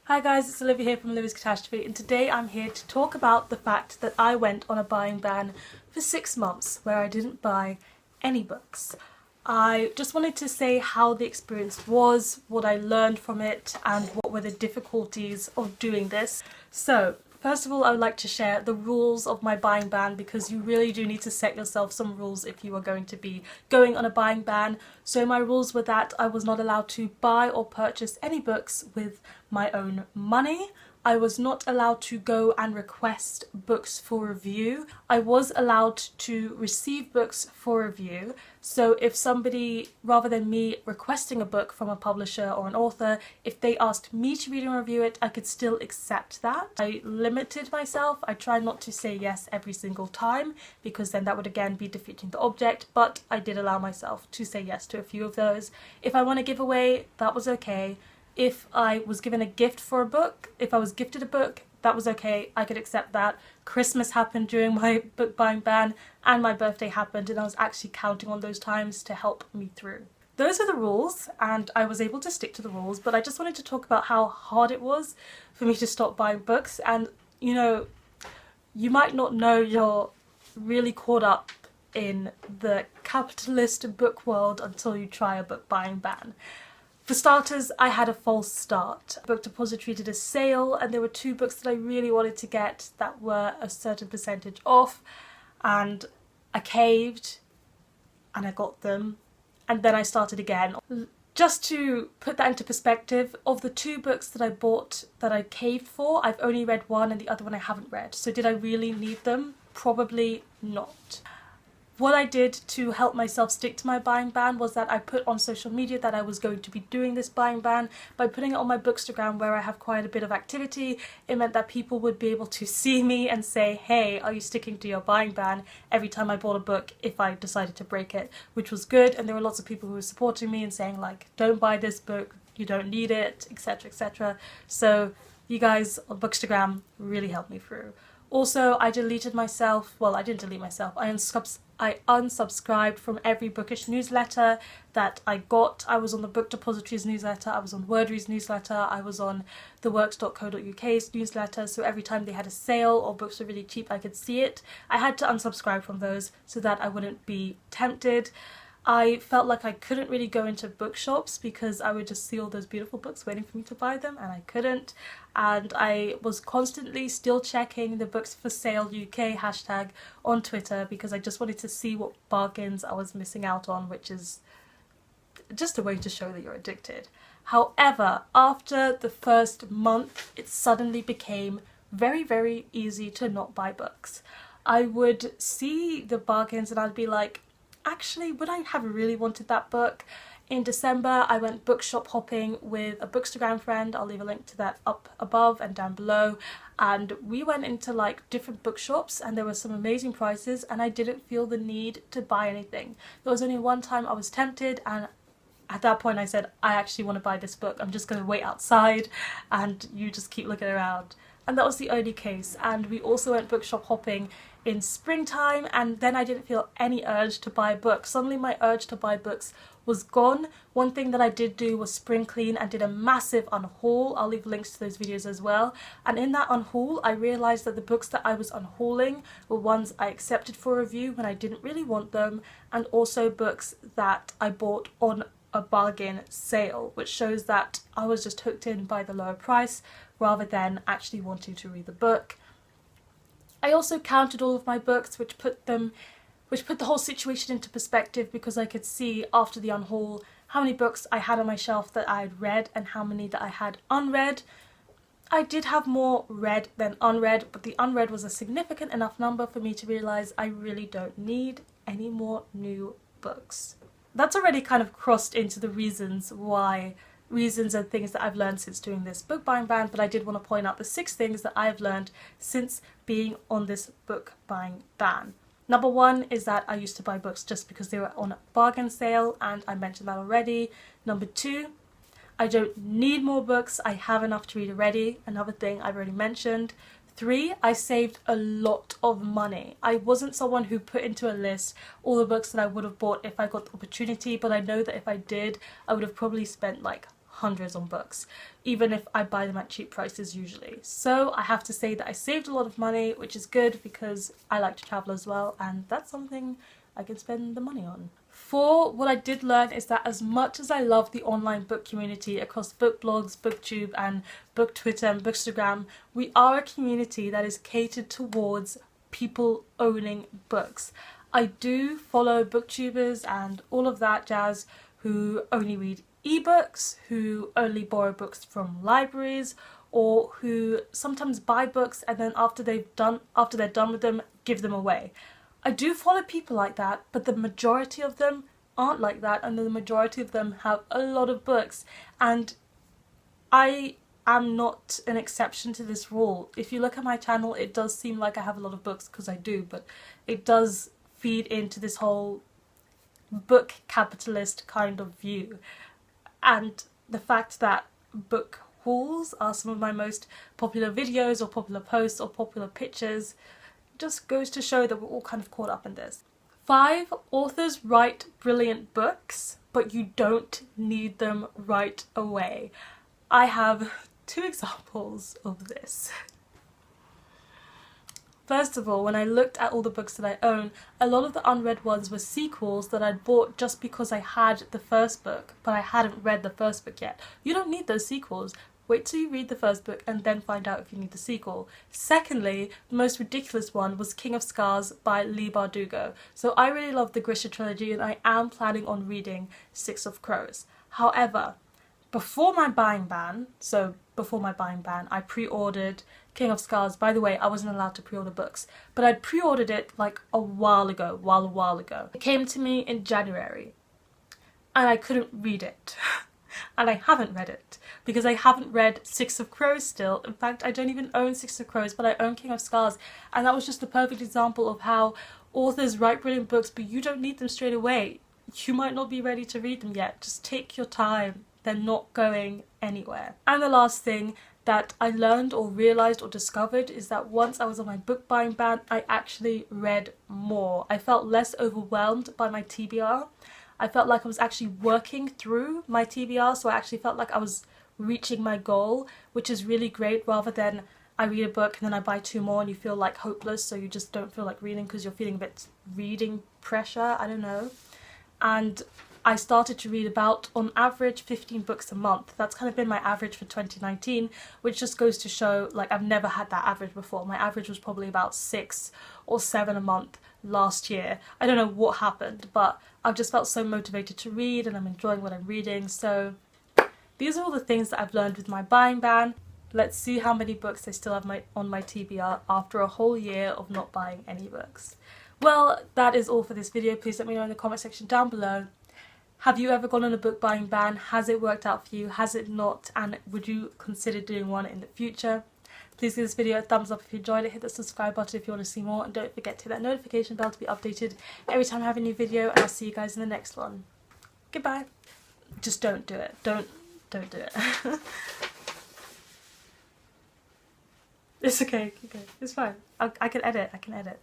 Hi guys, it's Olivia here from Olivia's Catastrophe, and today I'm here to talk about the fact that I went on a buying ban for 6 months where I didn't buy any books. I just wanted to say how the experience was, what I learned from it, and what were the difficulties of doing this. So, first of all, I would like to share the rules of my buying ban, because you really do need to set yourself some rules if you are going to be going on a buying ban. So my rules were that I was not allowed to buy or purchase any books with my own money. I was not allowed to go and request books for review. I was allowed to receive books for review. So if somebody, rather than me requesting a book from a publisher or an author, if they asked me to read and review it, I could still accept that. I limited myself. I tried not to say yes every single time, because then that would again be defeating the object, but I did allow myself to say yes to a few of those. If I want to give away, that was okay. If I was given a gift for a book, if I was gifted a book, that was okay, I could accept that. Christmas happened during my book buying ban, and my birthday happened, and I was actually counting on those times to help me through. Those are the rules, and I was able to stick to the rules, but I just wanted to talk about how hard it was for me to stop buying books. And you know, you might not know you're really caught up in the capitalist book world until you try a book buying ban. For starters, I had a false start. Book Depository did a sale, and there were 2 books that I really wanted to get that were a certain percentage off, and I caved and I got them, and then I started again. Just to put that into perspective, of the 2 books that I bought that I caved for, I've only read one and the other one I haven't read. So did I really need them? Probably not. What I did to help myself stick to my buying ban was that I put on social media that I was going to be doing this buying ban. By putting it on my Bookstagram, where I have quite a bit of activity, it meant that people would be able to see me and say, hey, are you sticking to your buying ban, every time I bought a book if I decided to break it, which was good. And there were lots of people who were supporting me and saying like, don't buy this book, you don't need it, etc, etc. So you guys on Bookstagram really helped me through. Also, I deleted myself, well, I didn't delete myself, I unsubscribed from every bookish newsletter that I got. I was on the Book Depository's newsletter, I was on Wordry's newsletter, I was on theworks.co.uk's newsletter, so every time they had a sale or books were really cheap I could see it. I had to unsubscribe from those so that I wouldn't be tempted. I felt like I couldn't really go into bookshops because I would just see all those beautiful books waiting for me to buy them, and I couldn't. And I was constantly still checking the Books for Sale UK hashtag on Twitter because I just wanted to see what bargains I was missing out on, which is just a way to show that you're addicted. However, after the first month, it suddenly became very, very easy to not buy books. I would see the bargains and I'd be like, actually, would I have really wanted that book? In December, I went bookshop hopping with a Bookstagram friend. I'll leave a link to that up above and down below. And we went into like different bookshops, and there were some amazing prices, and I didn't feel the need to buy anything. There was only one time I was tempted, and at that point I said, I actually want to buy this book. I'm just going to wait outside and you just keep looking around. And that was the only case. And we also went bookshop hopping in springtime, and then I didn't feel any urge to buy books. Suddenly my urge to buy books was gone. One thing that I did do was spring clean and did a massive unhaul. I'll leave links to those videos as well. And in that unhaul, I realised that the books that I was unhauling were ones I accepted for review when I didn't really want them, and also books that I bought on a bargain sale, which shows that I was just hooked in by the lower price rather than actually wanting to read the book. I also counted all of my books, which put the whole situation into perspective, because I could see after the unhaul how many books I had on my shelf that I had read and how many that I had unread. I did have more read than unread, but the unread was a significant enough number for me to realise I really don't need any more new books. That's already kind of crossed into the reasons and things that I've learned since doing this book buying ban, but I did want to point out the 6 things that I've learned since being on this book buying ban. Number 1 is that I used to buy books just because they were on a bargain sale, and I mentioned that already. Number 2, I don't need more books, I have enough to read already, another thing I've already mentioned. 3, I saved a lot of money. I wasn't someone who put into a list all the books that I would have bought if I got the opportunity, but I know that if I did, I would have probably spent like hundreds on books, even if I buy them at cheap prices usually. So I have to say that I saved a lot of money, which is good because I like to travel as well, and that's something I can spend the money on. 4, what I did learn is that as much as I love the online book community across book blogs, booktube and book Twitter and bookstagram, we are a community that is catered towards people owning books. I do follow booktubers and all of that jazz who only read ebooks, who only borrow books from libraries, or who sometimes buy books and then after they're done with them, give them away. I do follow people like that, but the majority of them aren't like that, and the majority of them have a lot of books, and I am not an exception to this rule. If you look at my channel, it does seem like I have a lot of books, because I do, but it does feed into this whole book capitalist kind of view, and the fact that book hauls are some of my most popular videos or popular posts or popular pictures just goes to show that we're all kind of caught up in this. 5, authors write brilliant books, but you don't need them right away. I have 2 examples of this. First of all, when I looked at all the books that I own, a lot of the unread ones were sequels that I'd bought just because I had the first book, but I hadn't read the first book yet. You don't need those sequels. Wait till you read the first book and then find out if you need the sequel. Secondly, the most ridiculous one was King of Scars by Leigh Bardugo. So I really love the Grisha trilogy and I am planning on reading Six of Crows. However, before my buying ban, I pre-ordered King of Scars. By the way, I wasn't allowed to pre-order books, but I'd pre-ordered it like a while ago. It came to me in January and I couldn't read it. And I haven't read it because I haven't read Six of Crows still. In fact, I don't even own Six of Crows, but I own King of Scars, and that was just a perfect example of how authors write brilliant books, but you don't need them straight away. You might not be ready to read them yet. Just take your time. They're not going anywhere. And the last thing that I learned or realised or discovered is that once I was on my book buying ban, I actually read more. I felt less overwhelmed by my TBR. I felt like I was actually working through my TBR, so I actually felt like I was reaching my goal, which is really great, rather than I read a book and then I buy 2 more and you feel like hopeless, so you just don't feel like reading because you're feeling a bit reading pressure, I don't know. And I started to read about, on average, 15 books a month. That's kind of been my average for 2019, which just goes to show, like, I've never had that average before. My average was probably about 6 or 7 a month last year. I don't know what happened, but I've just felt so motivated to read and I'm enjoying what I'm reading. So these are all the things that I've learned with my buying ban. Let's see how many books I still have on my TBR after a whole year of not buying any books. Well, that is all for this video. Please let me know in the comment section down below. Have you ever gone on a book buying ban? Has it worked out for you? Has it not? And would you consider doing one in the future? Please give this video a thumbs up if you enjoyed it, hit the subscribe button if you want to see more, and don't forget to hit that notification bell to be updated every time I have a new video, and I'll see you guys in the next one. Goodbye. Just don't do it. Don't do it. It's okay, it's fine. I can edit.